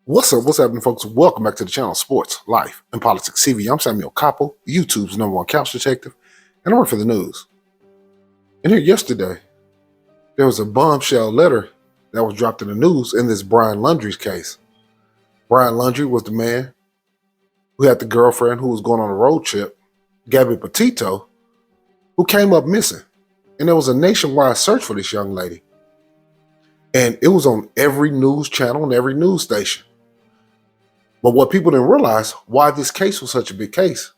What's happening, folks? Welcome back to the channel, Sports, Life, and Politics TV. I'm Samuel Koppel, YouTube's #1 couch detective, and I work for the news. And here yesterday, there was a bombshell letter that was dropped in the news in this Brian Laundrie's case. Brian Laundrie was the man who had the girlfriend who was going on a road trip, Gabby Petito, who came up missing. And there was a nationwide search for this young lady. And it was on every news channel and every news station. But what people didn't realize, why this case was such a big case,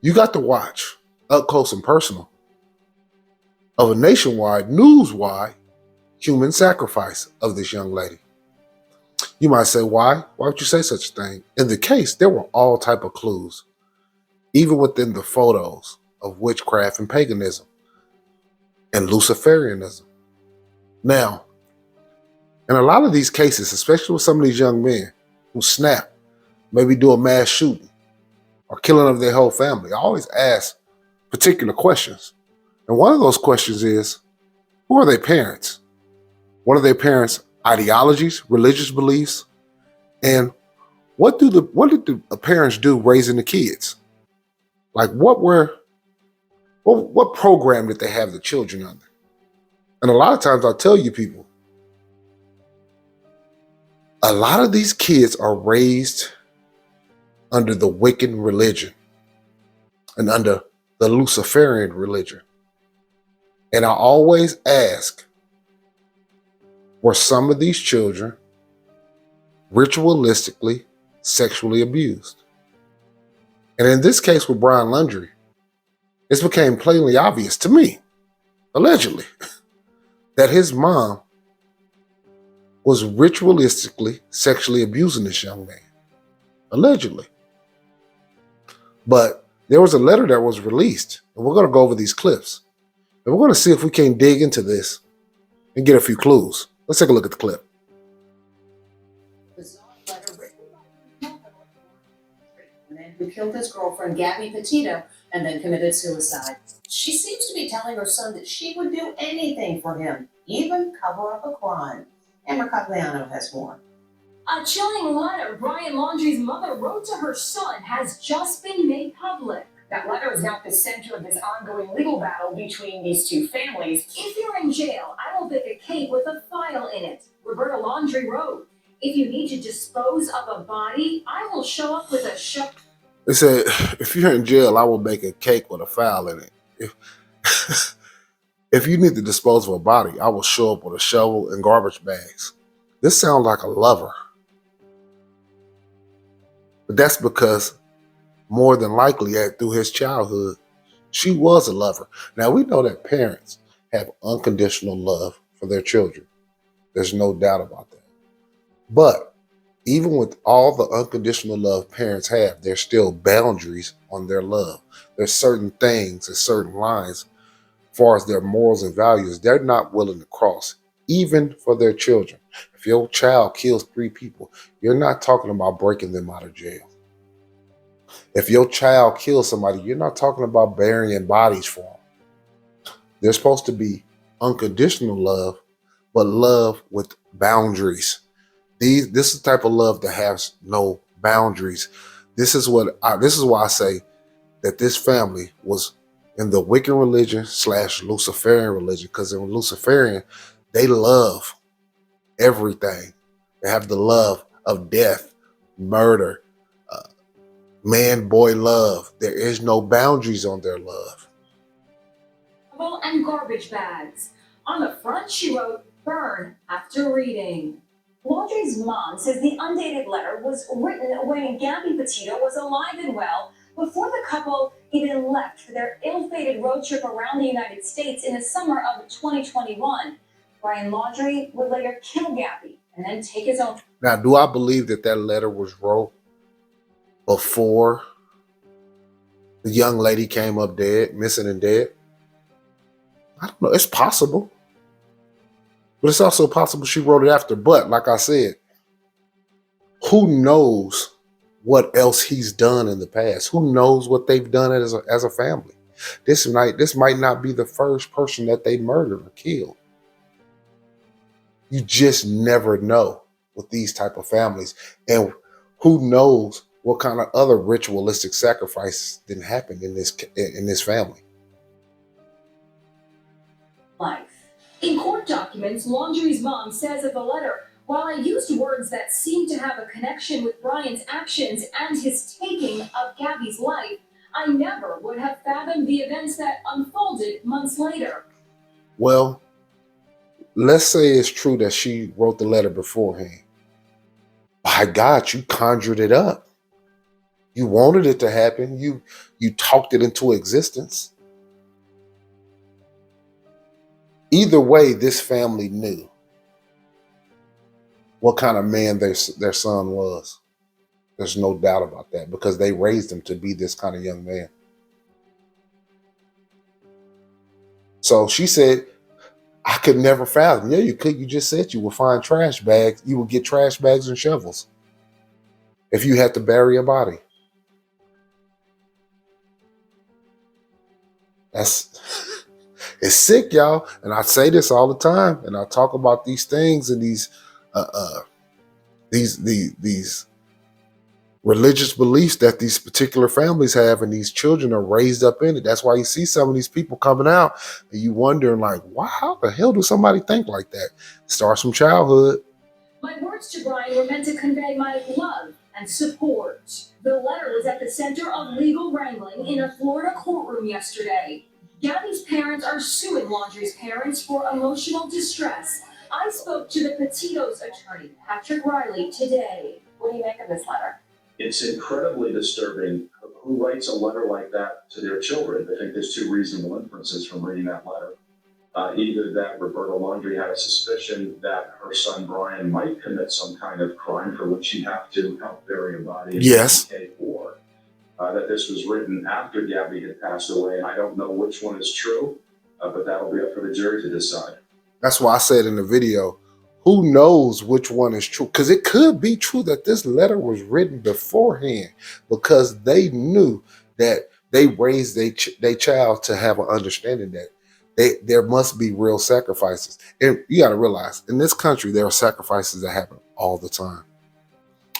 you got to watch up close and personal of a nationwide, news-wide human sacrifice of this young lady. You might say, why? Why would you say such a thing? In the case, there were all type of clues, even within the photos of witchcraft and paganism and Luciferianism. Now, in a lot of these cases, especially with some of these young men who snap, maybe do a mass shooting or killing of their whole family, I always ask particular questions. And one of those questions is, who are their parents? What are their parents' ideologies, religious beliefs? And what did the parents do raising the kids? Like what program did they have the children under? And a lot of times I'll tell you people, a lot of these kids are raised under the Wiccan religion and under the Luciferian religion. And I always ask, were some of these children ritualistically sexually abused? And in this case with Brian Laundrie, it became plainly obvious to me, allegedly, that his mom was ritualistically sexually abusing this young man. Allegedly. But there was a letter that was released, and we're going to go over these clips. And we're going to see if we can dig into this and get a few clues. Let's take a look at the clip. The man who killed his girlfriend, Gabby Petito, and then committed suicide. She seems to be telling her son that she would do anything for him, even cover up a crime. Emma Cagliano has more. A chilling letter Brian Laundrie's mother wrote to her son has just been made public. That letter is now at the center of this ongoing legal battle between these two families. If you're in jail, I will bake a cake with a file in it, Roberta Laundrie wrote. If you need to dispose of a body, I will show up with a shovel. It said, if you're in jail, I will bake a cake with a file in it. If you need to dispose of a body, I will show up with a shovel and garbage bags. This sounds like a lover. But that's because more than likely through his childhood, she was a lover. Now we know that parents have unconditional love for their children. There's no doubt about that. But even with all the unconditional love parents have, there's still boundaries on their love. There's certain things and certain lines as far as their morals and values they're not willing to cross, even for their children. If your child kills 3 people, you're not talking about breaking them out of jail. If your child kills somebody, you're not talking about burying bodies for them. There's supposed to be unconditional love, but love with boundaries. This is the type of love that has no boundaries. This is why I say that this family was in the Wiccan religion / Luciferian religion, because in Luciferian, they love everything. They have the love of death, murder, man-boy love. There is no boundaries on their love. And garbage bags. On the front, she wrote, burn after reading. Laundrie's mom says the undated letter was written when Gabby Petito was alive and well, before the couple even left for their ill-fated road trip around the United States in the summer of 2021. Brian Laundrie would later kill Gabby and then take his own. Now, do I believe that letter was wrote before the young lady came up dead, missing and dead? I don't know. It's possible. But it's also possible she wrote it after. But like I said, who knows what else he's done in the past? Who knows what they've done as a family? This might not be the first person that they murdered or killed. You just never know. with these type of families. And who knows what kind of other ritualistic sacrifices didn't happen in this family. Life. In court documents, Laundrie's mom says of the letter, while I used words that seem to have a connection with Brian's actions and his taking of Gabby's life, I never would have fathomed the events that unfolded months later. Well, let's say it's true that she wrote the letter beforehand. By God, you conjured it up. You wanted it to happen. You talked it into existence. Either way, this family knew what kind of man their son was. There's no doubt about that, because they raised him to be this kind of young man. So she said, I could never fathom. Yeah, you could. You just said you would find trash bags. You would get trash bags and shovels if you had to bury a body. It's sick, y'all. And I say this all the time, and I talk about these things and these religious beliefs that these particular families have, and these children are raised up in it. That's why you see some of these people coming out and you wondering, like, wow, how the hell do somebody think like that? Starts from childhood. My words to Brian were meant to convey my love and support. The letter was at the center of legal wrangling in a Florida courtroom yesterday. Gabby's parents are suing Laundrie's parents for emotional distress. I spoke to the Petito's attorney, Patrick Riley, today. What do you make of this letter? It's incredibly disturbing. Who writes a letter like that to their children? I think there's two reasonable inferences from reading that letter. Either that Roberta Laundrie had a suspicion that her son Brian might commit some kind of crime for which he'd have to help bury a body, Yes, or that this was written after Gabby had passed away. I don't know which one is true, but that'll be up for the jury to decide. that's why I said in the video, who knows which one is true? Because it could be true that this letter was written beforehand, because they knew that they raised their child to have an understanding that there must be real sacrifices. And you got to realize, in this country, there are sacrifices that happen all the time.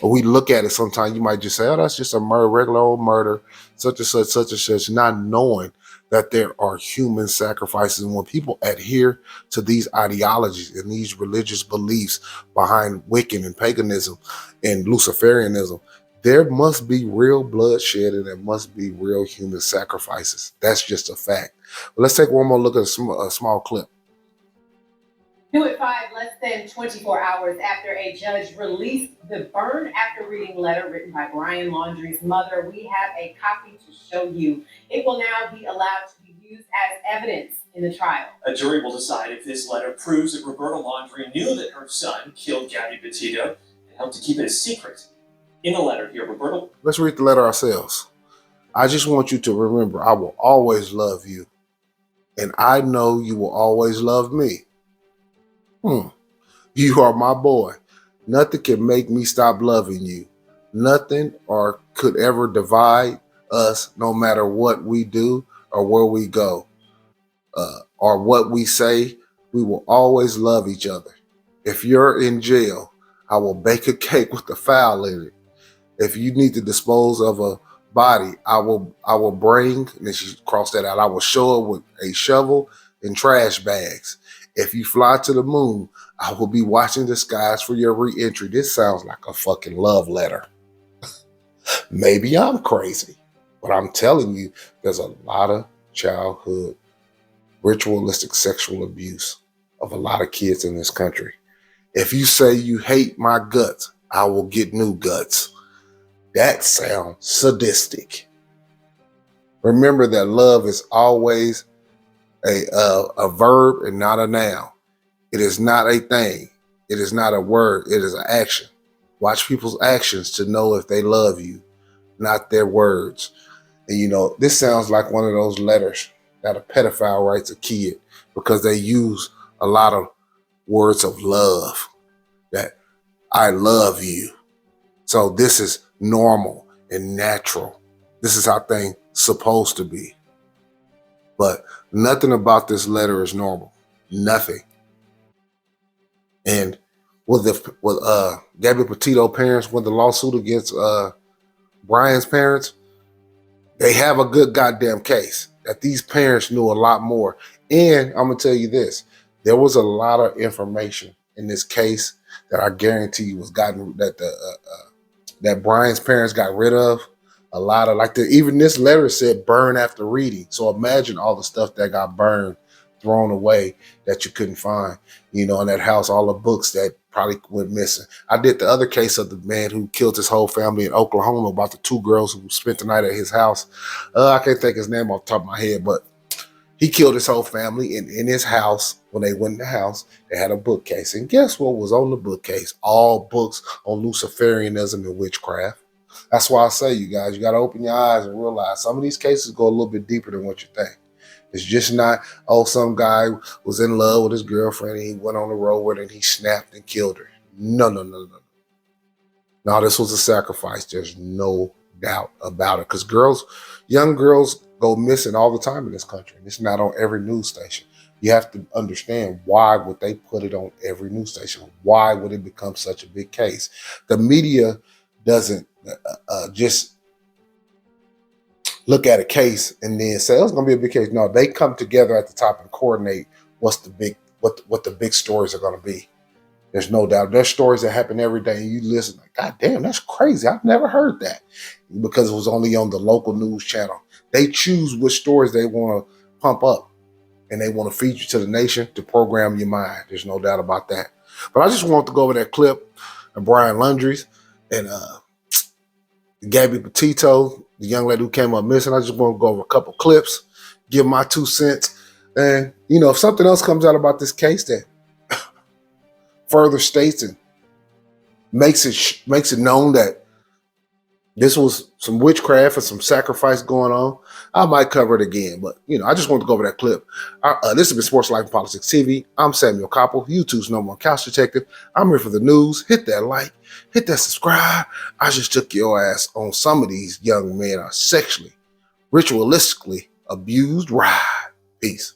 Or we look at it sometimes, you might just say, oh, that's just a murder, regular old murder, such and such, not knowing that there are human sacrifices. And when people adhere to these ideologies and these religious beliefs behind Wiccan and paganism and Luciferianism, there must be real bloodshed and there must be real human sacrifices. That's just a fact. But let's take one more look at a small clip. New at 5, less than 24 hours after a judge released the burn after reading letter written by Brian Laundrie's mother, we have a copy to show you. It will now be allowed to be used as evidence in the trial. A jury will decide if this letter proves that Roberta Laundrie knew that her son killed Gabby Petito and helped to keep it a secret. In the letter here, Roberta... Let's read the letter ourselves. I just want you to remember, I will always love you. And I know you will always love me. You are my boy. Nothing can make me stop loving you. Nothing or could ever divide us, no matter what we do or where we go or what we say. We will always love each other. If you're in jail, I will bake a cake with the file in it. If you need to dispose of a body, I will bring, and then she crossed that out, I will show up with a shovel and trash bags. If you fly to the moon, I will be watching the skies for your re-entry. This sounds like a fucking love letter. Maybe I'm crazy, but I'm telling you, there's a lot of childhood ritualistic sexual abuse of a lot of kids in this country. If you say you hate my guts, I will get new guts. That sounds sadistic. Remember that love is always a verb and not a noun. It is not a thing. It is not a word. It is an action. Watch people's actions to know if they love you, not their words. And you know, this sounds like one of those letters that a pedophile writes a kid, because they use a lot of words of love, that I love you. So this is normal and natural. This is how things supposed to be. But nothing about this letter is normal. Nothing. And with Gabby Petito parents won the lawsuit against Brian's parents, they have a good goddamn case that these parents knew a lot more. And I'm gonna tell you this: there was a lot of information in this case that I guarantee was gotten that Brian's parents got rid of. A lot of even this letter said burn after reading. So imagine all the stuff that got burned, thrown away, that you couldn't find, in that house, all the books that probably went missing. I did the other case of the man who killed his whole family in Oklahoma, about the 2 girls who spent the night at his house. I can't think his name off the top of my head, but he killed his whole family. And in his house, when they went in the house, they had a bookcase. And guess what was on the bookcase? All books on Luciferianism and witchcraft. That's why I say, you guys, you got to open your eyes and realize some of these cases go a little bit deeper than what you think. It's just not, some guy was in love with his girlfriend and he went on the road with her and he snapped and killed her. No. No, this was a sacrifice. There's no doubt about it. Because young girls go missing all the time in this country. And it's not on every news station. You have to understand, why would they put it on every news station? Why would it become such a big case? The media doesn't just look at a case and then say, it's going to be a big case. No, they come together at the top and coordinate what the big stories are going to be. There's no doubt. There's stories that happen every day and you listen like, God damn, that's crazy. I've never heard that, because it was only on the local news channel. They choose which stories they want to pump up and they want to feed you to the nation to program your mind. There's no doubt about that. But I just want to go over that clip of Brian Laundrie's and Gabby Petito, the young lady who came up missing. I just want to go over a couple clips, give my 2 cents. And, if something else comes out about this case that further states and makes it known that this was some witchcraft and some sacrifice going on, I might cover it again. But, I just want to go over that clip. This has been Sports Life and Politics TV. I'm Samuel Koppel, YouTube's #1 couch detective. I'm here for the news. Hit that like, hit that subscribe. I just took your ass on some of these young men are sexually, ritualistically abused. Ride. Peace.